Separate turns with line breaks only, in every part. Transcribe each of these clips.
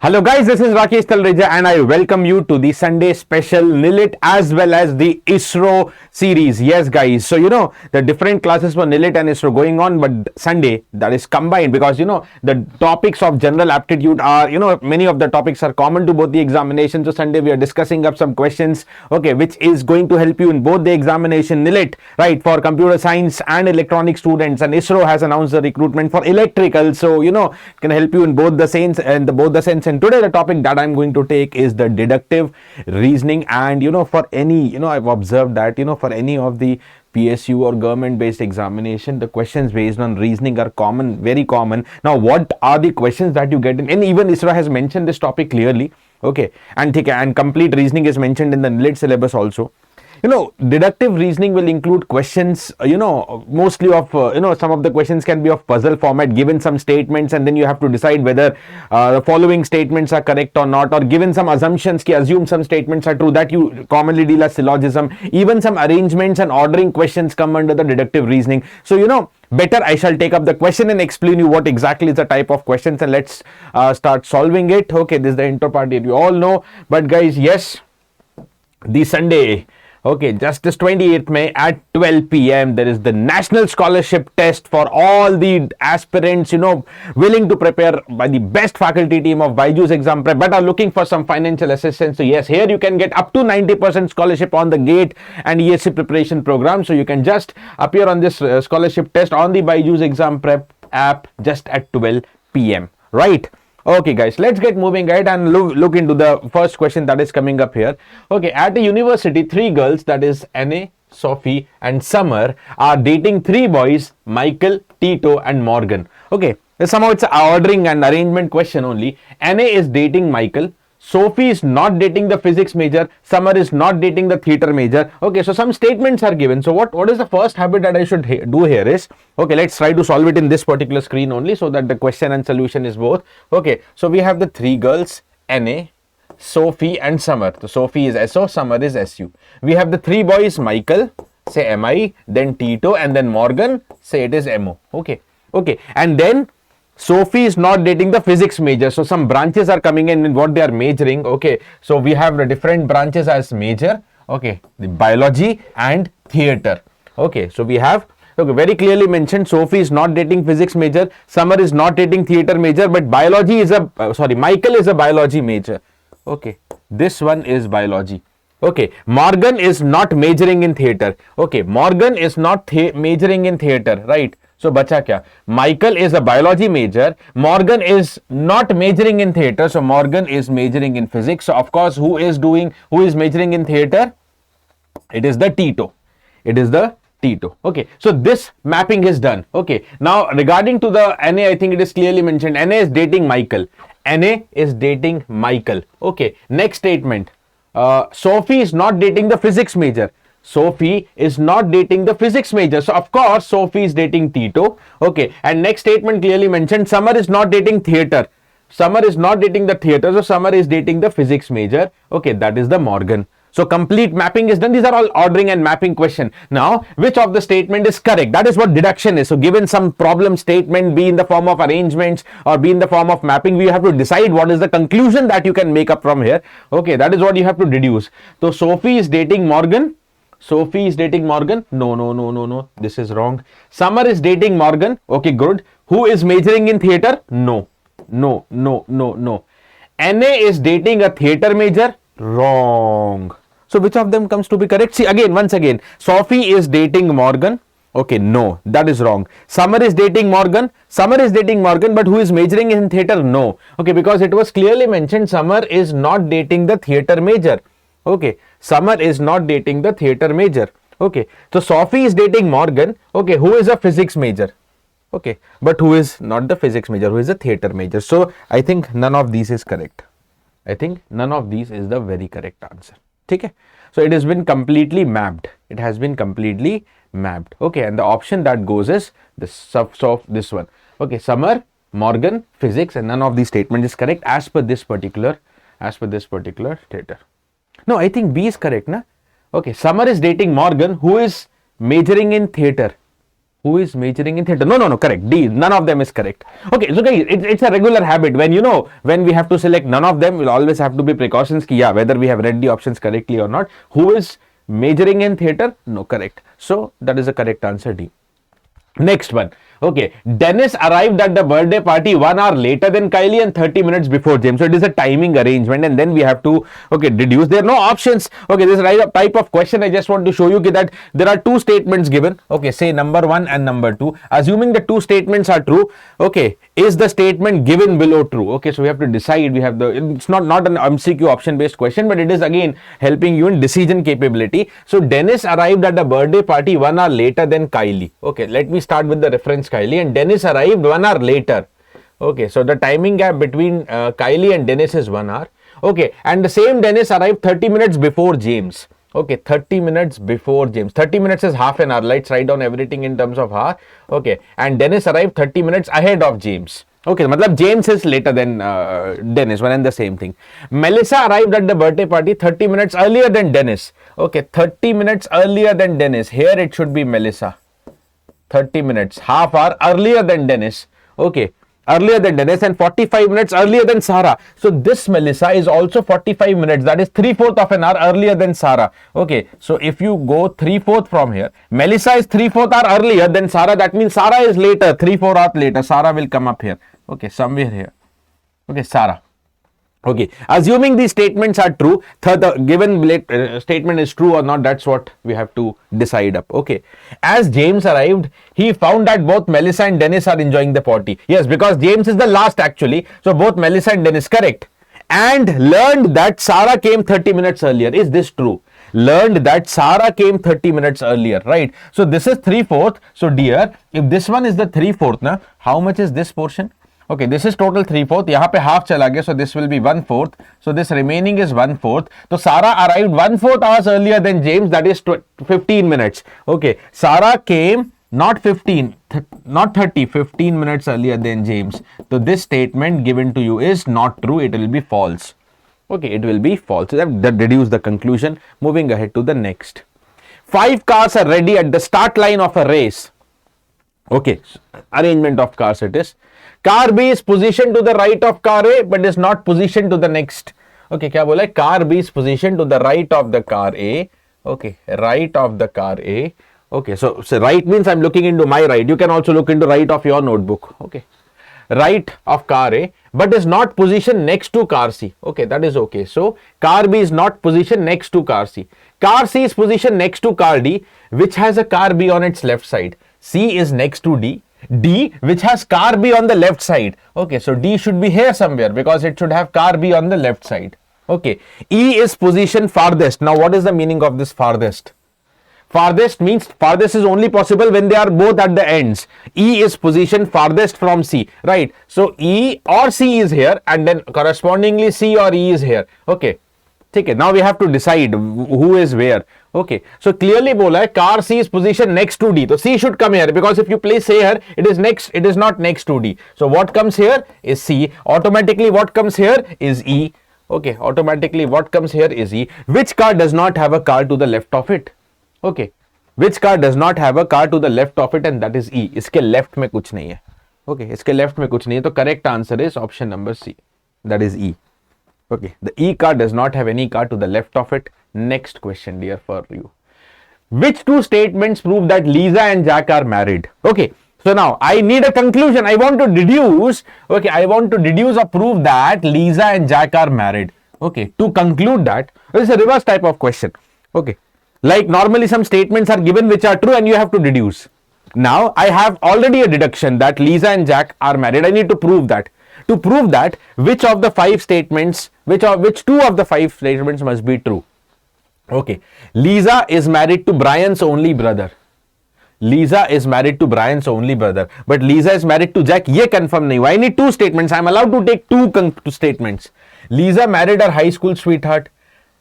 Hello guys, this is Rakesh Talreja and I welcome you to the Sunday special NIELIT as well as the ISRO series. Yes guys, so the different classes for NIELIT and ISRO going on, but Sunday that is combined because the topics of general aptitude are many of the topics are common to both the examinations. So Sunday we are discussing up some questions, okay, which is going to help you in both the examination. NIELIT, right, for computer science and electronic students, and ISRO has announced the recruitment for electrical, so it can help you in both the sense and today the topic that I'm going to take is the deductive reasoning. And for any I've observed that for any of the PSU or government based examination, the questions based on reasoning are common, very common. Now what are the questions that you get in, and even ISRO has mentioned this topic clearly, okay, and complete reasoning is mentioned in the NIELIT syllabus also. Deductive reasoning will include questions, mostly of, some of the questions can be of puzzle format, given some statements and then you have to decide whether the following statements are correct or not, or given some assumptions, assume some statements are true, that you commonly deal as syllogism. Even some arrangements and ordering questions come under the deductive reasoning. So, better I shall take up the question and explain you what exactly is the type of questions, and let's start solving it. Okay, this is the intro part that you all know, but guys, yes, the Sunday, okay, Justice 28th May at 12 p.m. there is the national scholarship test for all the aspirants, willing to prepare by the best faculty team of BYJU'S exam prep, but are looking for some financial assistance. So yes, here you can get up to 90% scholarship on the GATE and ESE preparation program. So you can just appear on this scholarship test on the BYJU'S exam prep app just at 12 p.m. right? Okay guys, let's get moving ahead and look into the first question that is coming up here. Okay, at a university, three girls, that is NA, Sophie and Summer, are dating three boys, Michael, Tito and Morgan. Okay, somehow it's an ordering and arrangement question only. NA is dating Michael, Sophie is not dating the physics major, Summer is not dating the theater major. Okay, so some statements are given. So what is the first habit that I should do here is, okay, let's try to solve it in this particular screen only so that the question and solution is both. Okay, so we have the three girls, NA, Sophie and Summer. So Sophie is SO, Summer is SU. We have the three boys, Michael, say MI, then Tito and then Morgan, say it is MO. Okay, and then Sophie is not dating the physics major. So some branches are coming in what they are majoring. Okay, so we have the different branches as major. Okay, the biology and theater. Okay, so we have, okay, very clearly mentioned, Sophie is not dating physics major, Summer is not dating theater major, but biology is a, Michael is a biology major. Okay, this one is biology. Okay, Morgan is not majoring in theater. Okay, Morgan is not majoring in theater, right? So bacha kya? Michael is a biology major, Morgan is not majoring in theater, so Morgan is majoring in physics. So of course, who is majoring in theater? It is the Tito. Okay, so this mapping is done. Okay, now regarding to the NA, I think it is clearly mentioned, NA is dating Michael. Okay, next statement, Sophie is not dating the physics major. Sophie is not dating the physics major. So of course, Sophie is dating Tito. Okay, and next statement clearly mentioned, Summer is not dating theater. Summer is not dating the theater, so Summer is dating the physics major. Okay, that is the Morgan. So complete mapping is done. These are all ordering and mapping question. Now, which of the statement is correct? That is what deduction is. So given some problem statement, be in the form of arrangements or be in the form of mapping, we have to decide what is the conclusion that you can make up from here. Okay, that is what you have to deduce. So Sophie is dating Morgan. No. This is wrong. Summer is dating Morgan. Okay, good. Who is majoring in theater? No. NA is dating a theater major. Wrong. So which of them comes to be correct? See once again, Sophie is dating Morgan. Okay, no, that is wrong. Summer is dating Morgan, but who is majoring in theater? No. Okay, because it was clearly mentioned Summer is not dating the theater major. Okay, Summer is not dating the theater major. Okay, so Sophie is dating Morgan. Okay, who is a physics major? Okay, but who is not the physics major, who is a theater major? So I think none of these is correct. I think none of these is the very correct answer. Okay, so it has been completely mapped. Okay, and the option that goes is this this one. Okay, Summer, Morgan, physics, and none of these statements is correct as per this particular theater. No, I think B is correct, na? Okay, Summer is dating Morgan, who is majoring in theater. Who is majoring in theater? No, correct. D. None of them is correct. Okay, so guys, it's a regular habit. When when we have to select none of them, we'll always have to be precautions. Ki, yeah, whether we have read the options correctly or not. Who is majoring in theater? No, correct. So that is the correct answer, D. Next one. Okay, Dennis arrived at the birthday party 1 hour later than Kylie and 30 minutes before James. So it is a timing arrangement, and then we have to deduce. There are no options. Okay, this type of question I just want to show you that there are two statements given. Okay, say number 1 and number 2. Assuming the two statements are true, okay, is the statement given below true? Okay, so we have to decide. We have it's not an MCQ option based question, but it is again helping you in decision capability. So Dennis arrived at the birthday party 1 hour later than Kylie. Okay, let me start with the reference Kylie, and Dennis arrived 1 hour later. Okay, so the timing gap between Kylie and Dennis is 1 hour. Okay, and the same Dennis arrived 30 minutes before James. Okay, 30 minutes before James. 30 minutes is half an hour. Let's write down everything in terms of hour. Okay, and Dennis arrived 30 minutes ahead of James. Okay, matlab James is later than Dennis, one and the same thing. Melissa arrived at the birthday party 30 minutes earlier than Dennis. Okay, 30 minutes earlier than Dennis. Here it should be Melissa. 30 minutes, half hour earlier than Dennis. Okay, earlier than Dennis, and 45 minutes earlier than Sarah. So this Melissa is also 45 minutes. That is 3/4 of an hour earlier than Sarah. Okay, so if you go 3/4 from here, Melissa is 3/4 hour earlier than Sarah. That means Sarah is later, 3/4 hours later. Sarah will come up here. Okay, somewhere here. Okay, Sarah. Okay, assuming these statements are true, the given statement is true or not, that's what we have to decide up. Okay, as James arrived, he found that both Melissa and Dennis are enjoying the party. Yes, because James is the last actually. So both Melissa and Dennis, correct. And learned that Sarah came 30 minutes earlier. Is this true? Learned that Sarah came 30 minutes earlier, right? So this is 3/4. So dear, if this one is the 3/4, na, how much is this portion? Okay, this is total 3/4. यहाँ पे half चला गया, so this will be 1/4. So this remaining is 1/4. So Sarah arrived 1/4 hours earlier than James. That is 15 minutes. Okay, Sarah came not 15, not 30, 15 minutes earlier than James. So this statement given to you is not true. It will be false. Okay, it will be false. That deduce the conclusion. Moving ahead to the next. 5 cars are ready at the start line of a race. Okay, arrangement of cars it is. Car B is positioned to the right of car A, but is not positioned to the next. Okay, क्या बोला है? Car B is positioned to the right of the car A. Okay, right of the car A. Okay, so right means I'm looking into my right. You can also look into right of your notebook. Okay, right of car A, but is not positioned next to car C. Okay, that is okay. So car B is not positioned next to car C. Car C is positioned next to car D, which has a car B on its left side. C is next to D. D, which has car B on the left side. Okay, so D should be here somewhere because it should have car B on the left side. Okay, E is positioned farthest. Now, what is the meaning of this farthest? Farthest means farthest is only possible when they are both at the ends. E is positioned farthest from C, right? So E or C is here, and then correspondingly C or E is here. Okay, okay. Now we have to decide who is where. Okay, so clearly bola hai car C is positioned next to D. So C should come here because if you place here, it is next. It is not next to D. So what comes here is C. Automatically, what comes here is E. Okay, automatically what comes here is E. Which car does not have a car to the left of it? Okay, which car does not have a car to the left of it, and that is E. इसके left में कुछ नहीं है. Okay, इसके left में कुछ नहीं है, तो correct answer is option number C. That is E. Okay, the E car does not have any car to the left of it. Next question, dear, for you. Which two statements prove that Lisa and Jack are married? Okay, so now I need a conclusion. I want to deduce. Okay, I want to deduce or prove that Lisa and Jack are married. Okay, to conclude that, this is a reverse type of question. Okay, like normally some statements are given which are true and you have to deduce. Now I have already a deduction that Lisa and Jack are married. I need to prove that. To prove that, which of the 5 statements, which two of the 5 statements must be true? Okay, Lisa is married to Brian's only brother. Lisa is married to Brian's only brother, but Lisa is married to Jack. ये confirm नहीं हुआ. I need 2 statements. I am allowed to take 2 statements. Lisa married her high school sweetheart.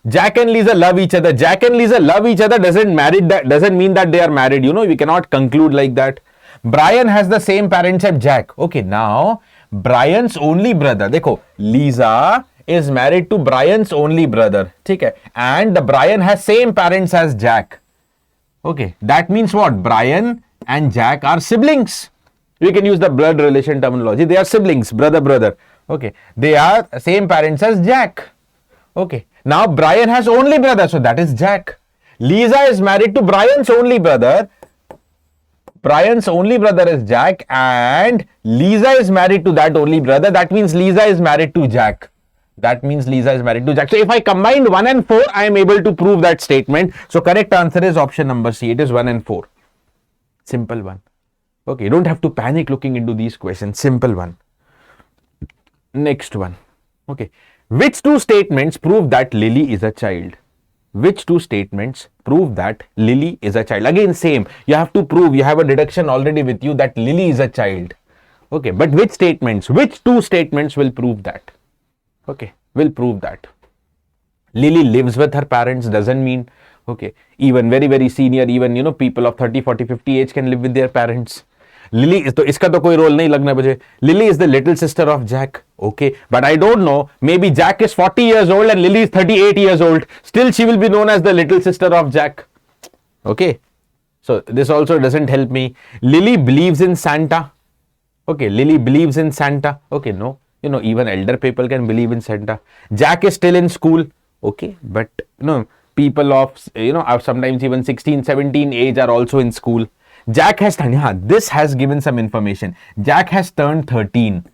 Jack and Lisa love each other. Jack and Lisa love each other doesn't mean that they are married. You know, we cannot conclude like that. Brian has the same parents as Jack. Okay, now Brian's only brother. देखो, Lisa is married to Brian's only brother. ठीक है? And the Brian has same parents as Jack. Okay, that means what? Brian and Jack are siblings. We can use the blood relation terminology. They are siblings, brother, brother. Okay. They are same parents as Jack. Okay. Now Brian has only brother, so that is Jack. Lisa is married to Brian's only brother. Brian's only brother is Jack, and Lisa is married to that only brother. That means Lisa is married to Jack. That means Lisa is married to Jack. So if I combined 1 and 4, I am able to prove that statement. So correct answer is option number C. It is 1 and 4. Simple one. Okay, you don't have to panic looking into these questions. Simple one. Next one. Okay. Which two statements prove that Lily is a child? Which two statements prove that Lily is a child? Again, same. You have to prove, you have a deduction already with you that Lily is a child. Okay, but which statements, which two statements will prove that? Okay, will prove that. Lily lives with her parents doesn't mean, okay, even very, very senior, even, people of 30, 40, 50 age can live with their parents. Lily is, iska to koi role nahi lagna mujhe. Lily is the little sister of Jack. Okay, but I don't know. Maybe Jack is 40 years old and Lily is 38 years old. Still, she will be known as the little sister of Jack. Okay, so this also doesn't help me. Lily believes in Santa. Okay, Lily believes in Santa. Okay, no, even elder people can believe in Santa. Jack is still in school. Okay, but people of sometimes even 16, 17 age are also in school. Jack has turned, this has given some information. Jack has turned 13.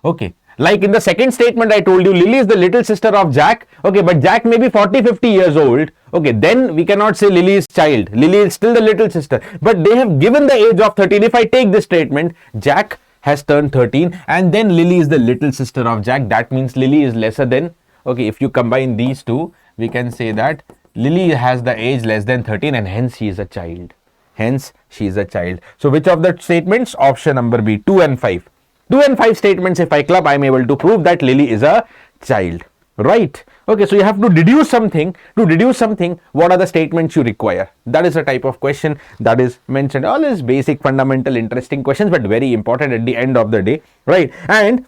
Okay. Like in the second statement I told you, Lily is the little sister of Jack. Okay, but Jack may be 40, 50 years old. Okay, then we cannot say Lily is child. Lily is still the little sister. But they have given the age of 13. If I take this statement, Jack has turned 13 and then Lily is the little sister of Jack. That means Lily is lesser than, okay, if you combine these two, we can say that Lily has the age less than 13 and hence she is a child. Hence, she is a child. So, which of the statements? Option number B, 2 and 5. 2 and 5 statements, if I club, I am able to prove that Lily is a child. Right? Okay, so you have to deduce something. To deduce something, what are the statements you require? That is a type of question that is mentioned. All these basic, fundamental, interesting questions, but very important at the end of the day. Right? And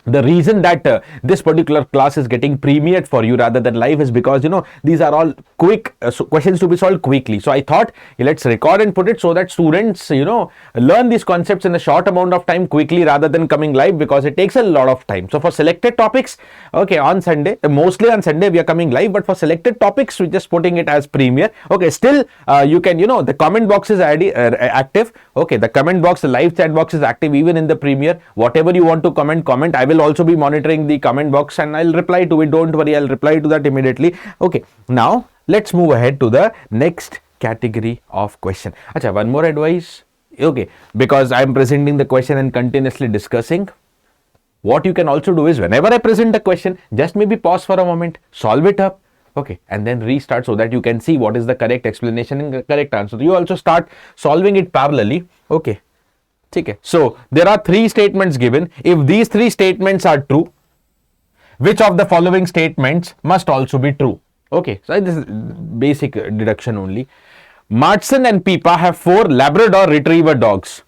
the reason that this particular class is getting premiered for you rather than live is because these are all quick questions to be solved quickly. So I thought let's record and put it so that students learn these concepts in a short amount of time quickly rather than coming live, because it takes a lot of time. So for selected topics, okay, on Sunday, mostly on Sunday we are coming live, but for selected topics we're just putting it as premiere. Okay, still you can the comment box is active. Okay, the comment box, the live chat box is active even in the premiere. Whatever you want to comment, I will also be monitoring the comment box and I'll reply to it. Don't worry, I'll reply to that immediately. Okay, now let's move ahead to the next category of question. Acha, one more advice. Okay, because I'm presenting the question and continuously discussing, what you can also do is whenever I present a question, just maybe pause for a moment, solve it up. Okay, and then restart so that you can see what is the correct explanation and the correct answer. You also start solving it parallelly. Okay. Okay. So there are 3 statements given. If these 3 statements are true, which of the following statements must also be true? Okay, so this is basic deduction only. Martson and Peepa have 4 Labrador Retriever dogs.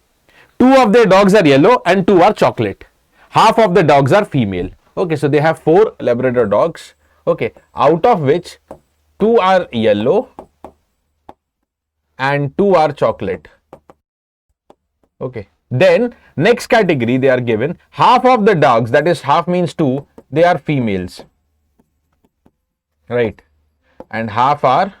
2 of their dogs are yellow and 2 are chocolate. Half of the dogs are female. Okay, so they have 4 Labrador dogs. Okay, out of which 2 are yellow and 2 are chocolate. Okay. Then next category they are given, half of the dogs, that is half means 2, they are females, right, and half are,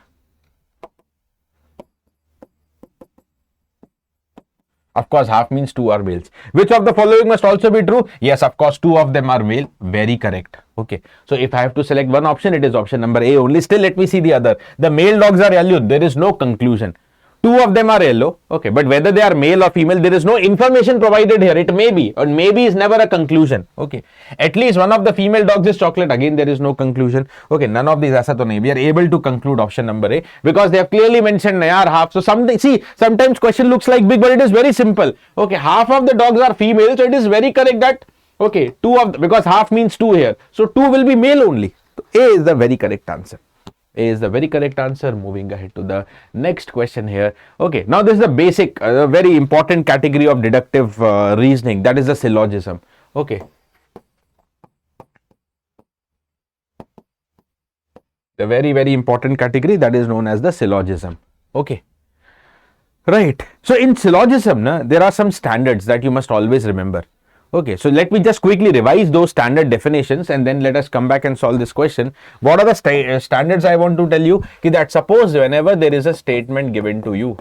of course, half means 2 are males. Which of the following must also be true? Yes, of course, 2 of them are male. Very correct. Okay, so if I have to select one option, it is option number A only. Still, let me see the other. The male dogs are yellow. There is no conclusion. 2 of them are yellow. Okay, but whether they are male or female, there is no information provided here. It may be, or maybe is never a conclusion. Okay, at least one of the female dogs is chocolate. Again, there is no conclusion. Okay, none of these aisa to nahi. We are able to conclude option number A because they have clearly mentioned yaar half. So something, see, sometimes question looks like big, but it is very simple. Okay, half of the dogs are female, so it is very correct that, okay, 2 of, because half means 2 here. So 2 will be male only. So A is the very correct answer. A is the very correct answer. Moving ahead to the next question here. Okay, now this is the basic, very important category of deductive reasoning. That is the syllogism. Okay. The very, very important category that is known as the syllogism. Okay. Right. So in syllogism, there are some standards that you must always remember. Okay, so let me just quickly revise those standard definitions and then let us come back and solve this question. What are the standards I want to tell you? That suppose whenever there is a statement given to you,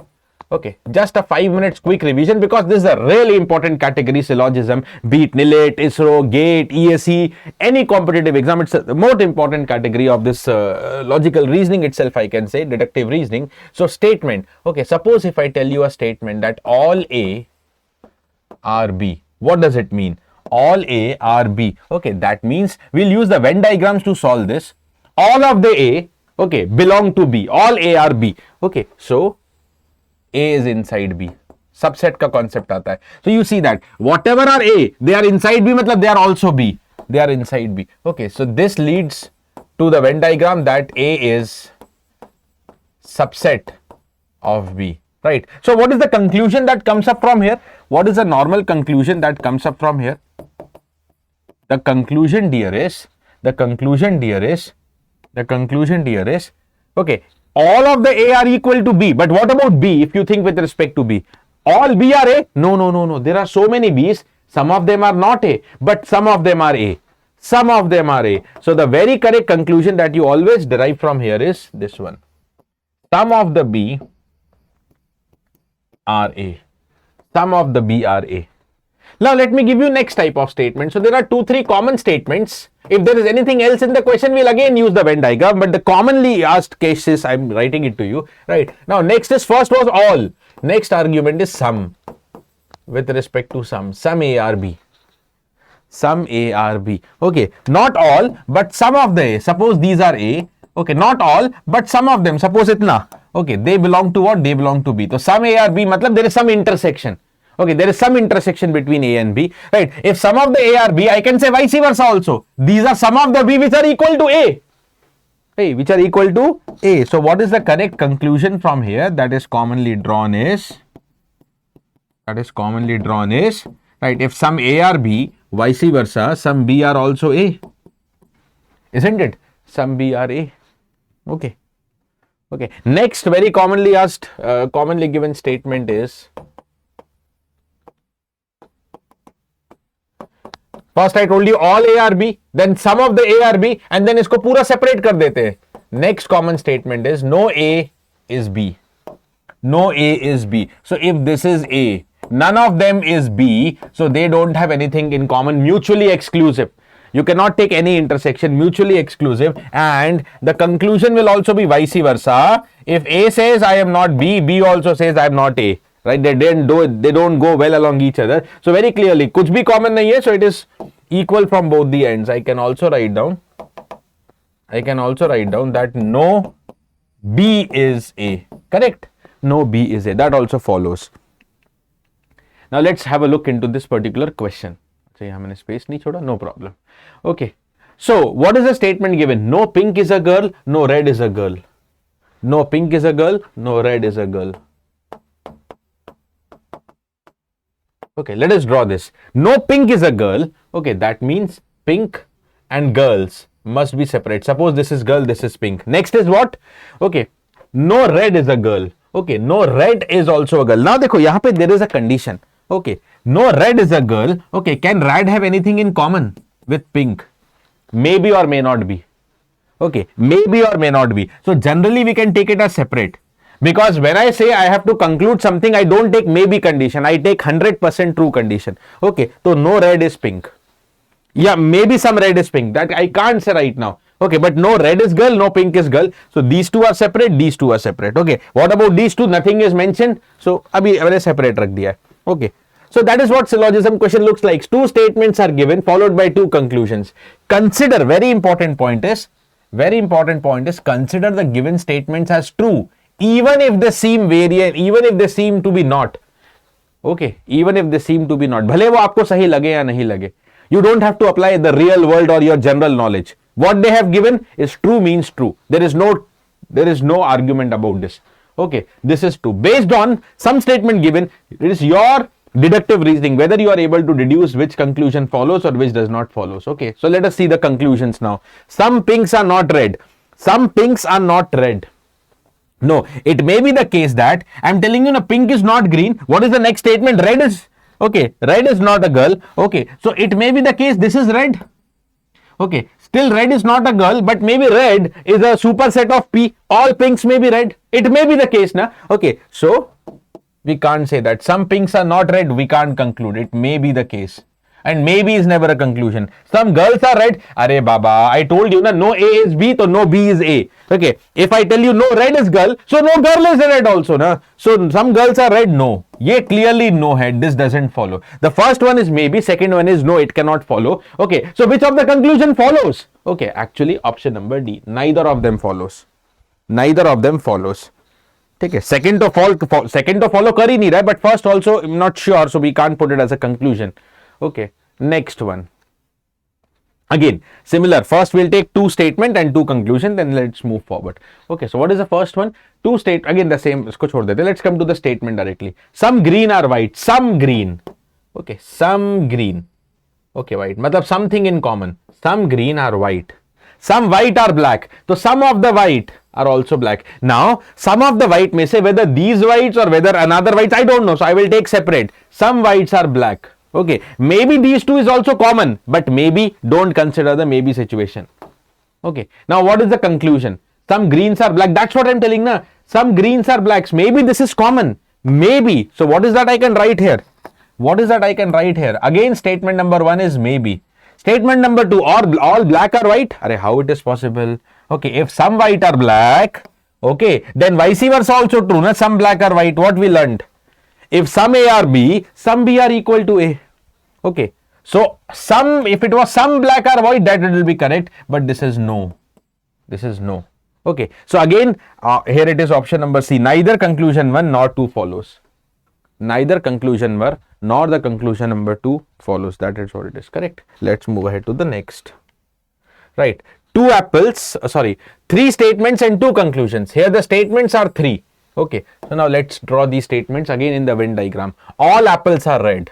okay, just a 5 minutes quick revision, because this is a really important category, syllogism, be it NIELIT, ISRO, GATE, ESE, any competitive exam. It's the most important category of this logical reasoning itself, I can say, deductive reasoning. So statement, okay, suppose if I tell you a statement that all A are B, what does it mean? All A are B. Okay, that means we'll use the Venn diagrams to solve this. All of the A, okay, belong to B. All A are B. Okay, so A is inside B. Subset ka concept aata hai. So you see that whatever are A, they are inside B, matlab they are also B. They are inside B. Okay, so this leads to the Venn diagram that A is subset of B. Right. So what is the conclusion that comes up from here? What is the normal conclusion that comes up from here? The conclusion, dear, is, okay, all of the A are equal to B. But what about B if you think with respect to B? All B are A? No. There are so many B's. Some of them are not A, but some of them are A. Some of them are A. So the very correct conclusion that you always derive from here is this one. Some of the B are A. Some of the B are A. Now let me give you next type of statement. So there are 2-3 common statements. If there is anything else in the question, we'll again use the Venn diagram, but the commonly asked cases, I'm writing it to you. Right. Now next is, first was all. Next argument is some. With respect to some A are B. Some A are B. Okay. Not all, but some of the A. Suppose these are A. Okay. Not all, but some of them. Suppose itna. Okay, they belong to what? They belong to B. So some A or B, matlab there is some intersection. Okay, there is some intersection between A and B. Right. If some of the A are B, I can say vice versa also. These are some of the B which are equal to A. Hey, which are equal to A. So what is the correct conclusion from here that is commonly drawn is? Right. If some A are B, vice versa, some B are also A. Isn't it? Some B are A. Okay. Okay. Next, very commonly asked, commonly given statement is, first I told you all A are B, then some of the A are B, and then isko pura separate kar dete hain. Next common statement is no A is B. No A is B. So if this is A, none of them is B, so they don't have anything in common, mutually exclusive. You cannot take any intersection, mutually exclusive, and the conclusion will also be vice versa. If A says I am not B, B also says I am not A. Right? They don't go well along each other. So very clearly, kuch bhi common nahi hai, so it is equal from both the ends. I can also write down that no B is A. Correct? No B is A. That also follows. Now let's have a look into this particular question. So यहाँ मैंने space नहीं छोड़ा, no problem. Okay. So what is the statement given? No pink is a girl, no red is a girl. No pink is a girl, no red is a girl. Okay, let us draw this. No pink is a girl. Okay, that means pink and girls must be separate. Suppose this is girl, this is pink. Next is what? Okay, no red is a girl. Okay, no red is also a girl. Now देखो यहाँ पे there is a condition. Okay, no red is a girl. Okay, can red have anything in common with pink? Maybe or may not be. Okay, maybe or may not be. So generally we can take it as separate. Because when I say I have to conclude something, I don't take maybe condition. I take 100% true condition. Okay, so no red is pink. Yeah, maybe some red is pink. That I can't say right now. Okay, but no red is girl, no pink is girl. So these two are separate, these two are separate. Okay, what about these two? Nothing is mentioned. So abhi मैंने separate रख दिया है. Okay. So that is what syllogism question looks like. Two statements are given followed by two conclusions. Consider, very important point is consider the given statements as true, even if they seem variant, even if they seem to be not. Okay, even if they seem to be not. भले वो आपको सही लगे या नहीं लगे. You don't have to apply the real world or your general knowledge. What they have given is true means true. There is no argument about this. Okay, this is true. Based on some statement given, it is your deductive reasoning, whether you are able to deduce which conclusion follows or which does not follows. Okay, so let us see the conclusions now. Some pinks are not red. Some pinks are not red. No, it may be the case that I'm telling you, no, pink is not green. What is the next statement? Red is, okay, red is not a girl. Okay, so it may be the case this is red. Okay, still red is not a girl, but maybe red is a superset of P. All pinks may be red. It may be the case, na? Okay, so we can't say that. Some pinks are not red. We can't conclude. It may be the case. And maybe is never a conclusion. Some girls are red. Arey Baba, I told you, na, no A is B, so no B is A. Okay, if I tell you no red is girl, so no girl is red also. Na? So some girls are red. No. Ye clearly no head. This doesn't follow. The first one is maybe, second one is no, it cannot follow. Okay, so which of the conclusion follows? Okay, actually option number D. Neither of them follows. Neither of them follows. Okay, second to follow kar hi nahi raha, but first also I'm not sure, so we can't put it as a conclusion. Okay, next one. Again, similar. First, we'll take two statement and two conclusion, then let's move forward. Okay, so what is the first one? Two state, again the same. Isko chhod dete. Let's come to the statement directly. Some green are white. Some green. Okay, some green. Okay, white. Matlab something in common. Some green are white. Some white are black. So some of the white are also black. Now, some of the white may say whether these whites or whether another whites, I don't know. So I will take separate. Some whites are black. Okay, maybe these two is also common, but maybe don't consider the maybe situation. Okay, now what is the conclusion? Some greens are black. That's what I'm telling na. Some greens are blacks. Maybe this is common. Maybe. So what is that I can write here? What is that I can write here? Again, statement number one is maybe. Statement number two, all black are white. Arey, how it is possible? Okay, if some white are black, okay, then vice versa also true. Na? Some black are white. What we learned? If some A are B, some B are equal to A. Okay, so some, if it was some black or white, that it will be correct, but this is no. This is no. Okay, so again, here it is option number C. Neither conclusion 1 nor 2 follows. Neither conclusion 1 nor the conclusion number 2 follows. That is what it is. Correct. Let's move ahead to the next. Right. Three statements and two conclusions. Here the statements are 3. Okay, so now let's draw these statements again in the Venn diagram. All apples are red.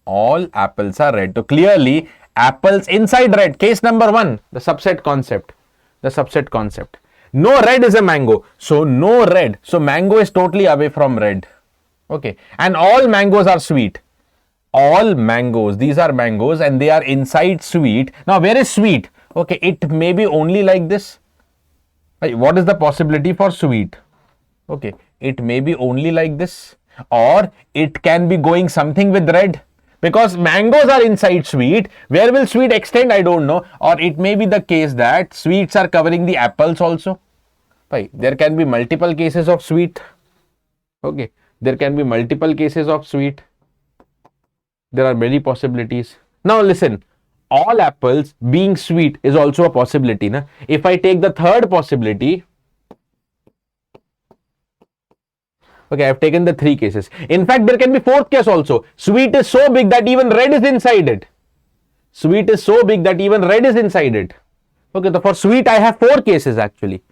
All apples are red. So clearly apples inside red. Case number 1, the subset concept. The subset concept. No red is a mango. So no red. So mango is totally away from red. Okay. And all mangoes are sweet. All mangoes. These are mangoes and they are inside sweet. Now where is sweet? Okay. It may be only like this. What is the possibility for sweet? Okay. It may be only like this. Or it can be going something with red. Because mangoes are inside sweet. Where will sweet extend? I don't know. Or it may be the case that sweets are covering the apples also. Right. There can be multiple cases of sweet. Okay. There can be multiple cases of sweet. There are many possibilities. Now listen. All apples being sweet is also a possibility. Na? If I take the third possibility. Okay, I have taken the 3 cases. In fact, there can be 4th case also. Sweet is so big that even red is inside it. Sweet is so big that even red is inside it. Okay, so for sweet I have 4 cases actually.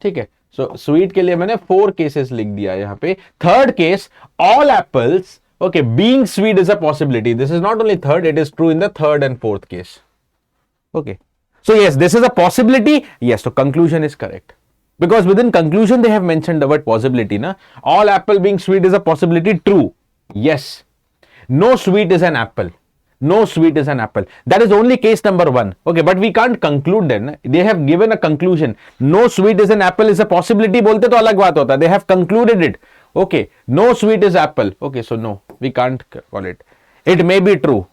Okay, so sweet के लिए मैंने 4 cases लिख दिया यहाँ पे. Third case, all apples, okay, being sweet is a possibility. This is not only third, it is true in the 3rd and 4th case. Okay, so yes, this is a possibility. Yes, so conclusion is correct. Because within conclusion, they have mentioned the word possibility. Na? All apple being sweet is a possibility. True. Yes. No sweet is an apple. No sweet is an apple. That is only case number 1. Okay, but we can't conclude then. They have given a conclusion. No sweet is an apple is a possibility. Bolte to alag baat hota. They have concluded it. Okay. No sweet is apple. Okay, so no. We can't call it. It may be true.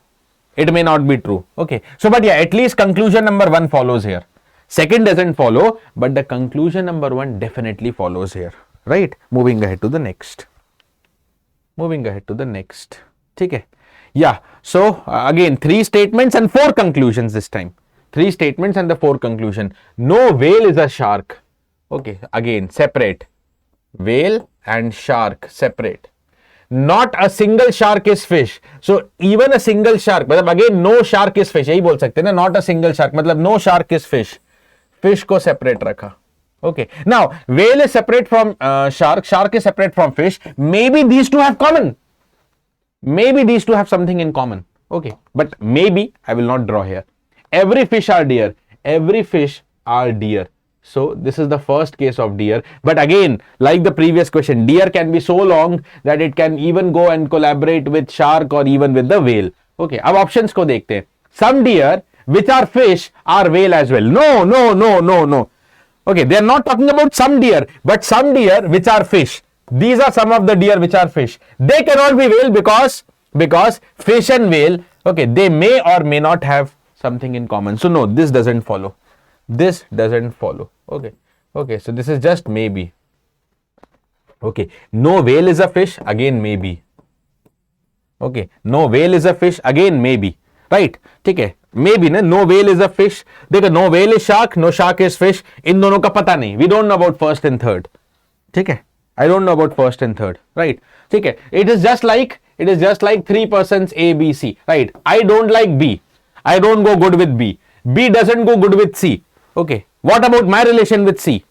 It may not be true. Okay. So, but yeah, at least conclusion number 1 follows here. Second doesn't follow, but the conclusion number 1 definitely follows here. Right? Moving ahead to the next. Moving ahead to the next. Okay. Yeah. So, again, 3 statements and 4 conclusions this time. 3 statements and the 4 conclusion. No whale is a shark. Okay. Again, separate. Whale and shark, separate. Not a single shark is fish. So, even a single shark, but again, no shark is fish. यही बोल सकते हैं ना, not a single shark. मतलब no shark is fish. Fish को separate रखा. Okay. Now, whale is separate from shark. Shark is separate from fish. Maybe these two have common. Maybe these two have something in common. Okay. But maybe I will not draw here. Every fish are deer. Every fish are deer. So this is the first case of deer. But again, like the previous question, deer can be so long that it can even go and collaborate with shark or even with the whale. Okay, अब options को देखते हैं. Some deer which are fish are whale as well. No, no, no, no, no. Okay, they are not talking about some deer, but some deer which are fish. These are some of the deer which are fish. They cannot be whale because fish and whale, okay, they may or may not have something in common. So no, this doesn't follow. This doesn't follow. Okay, okay, so this is just maybe. Okay, no whale is a fish, again maybe. Okay, no whale is a fish, again maybe. Right? ठीक है, maybe ना, no whale is a fish. देखो, no whale is shark, no shark is fish. इन दोनों का पता नहीं. We don't know about first and third. ठीक है? I don't know about first and third. Right? ठीक है? It is just like three persons A, B, C. Right? I don't like B. I don't go good with B. B doesn't go good with C. Okay. What about my relation with C?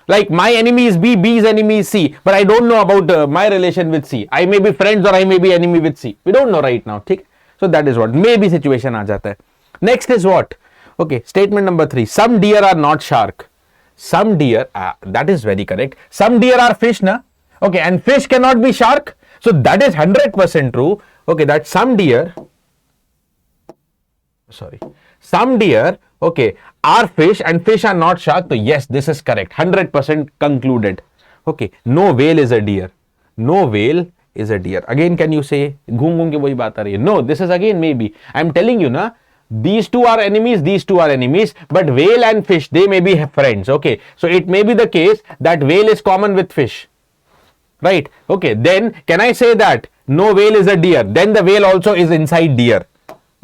Like my enemy is B, B's enemy is C, but I don't know about my relation with C. I may be friends or I may be enemy with C. We don't know right now. ठीक? So that is what maybe situation आ जाता है. Next is what? Okay, statement number 3. Some deer are not shark. Some deer, that is very correct. Some deer are fish, na? Okay, and fish cannot be shark. So that is 100% true. Okay, that some deer, okay, are fish and fish are not shark. So yes, this is correct. 100% concluded. Okay, no whale is a deer. No whale is a deer. Again, can you say, घूम के वही बात आ रही है. No, this is again maybe. I'm telling you na, these two are enemies, but whale and fish, they may be friends. Okay, so it may be the case that whale is common with fish. Right? Okay, then can I say that no whale is a deer? Then the whale also is inside deer.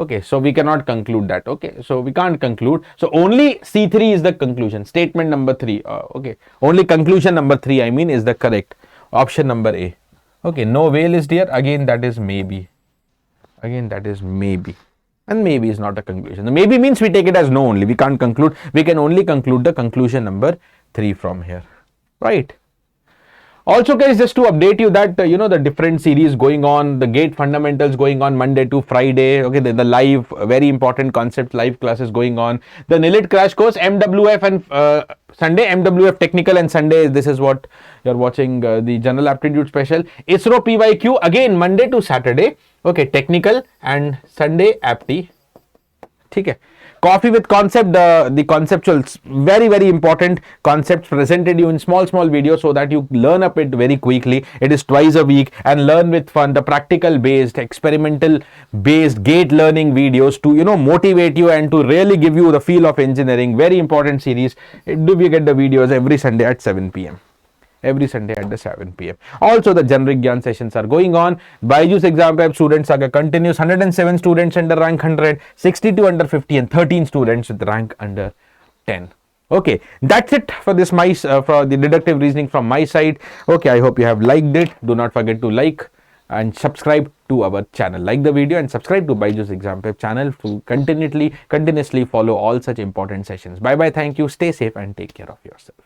Okay, so we cannot conclude that. Okay, so we can't conclude. So only C3 is the conclusion. Statement number 3. Okay, only conclusion number 3, I mean, is the correct. Option number A. Okay, no whale is deer. Again, that is maybe. Again, that is maybe. And maybe is not a conclusion. The maybe means we take it as no only. We can't conclude. We can only conclude the conclusion number 3 from here. Right? Also, guys, just to update you that, the different series going on, the GATE fundamentals going on Monday to Friday. Okay, the live, very important concept live classes going on. The NIELIT crash course, MWF and Sunday, MWF technical, and Sunday, this is what you're watching, the general aptitude special. ISRO PYQ, again, Monday to Saturday. Okay, technical, and Sunday, apti. ठीक है. Coffee with concept, the conceptuals, very, very important concepts presented you in small videos so that you learn up it very quickly. It is twice a week and learn with fun. The practical based, experimental based GATE learning videos to, motivate you and to really give you the feel of engineering. Very important series. Do we get the videos every Sunday at 7 p.m. Every Sunday at the 7 p.m. Also, the generic Gyan sessions are going on. BYJU'S exam prep student saga continues. 107 students under rank 100, 62 under 50, and 13 students with rank under 10. Okay, that's it for this for the deductive reasoning from my side. Okay, I hope you have liked it. Do not forget to like and subscribe to our channel. Like the video and subscribe to BYJU'S exam prep channel to continuously follow all such important sessions. Bye bye. Thank you. Stay safe and take care of yourself.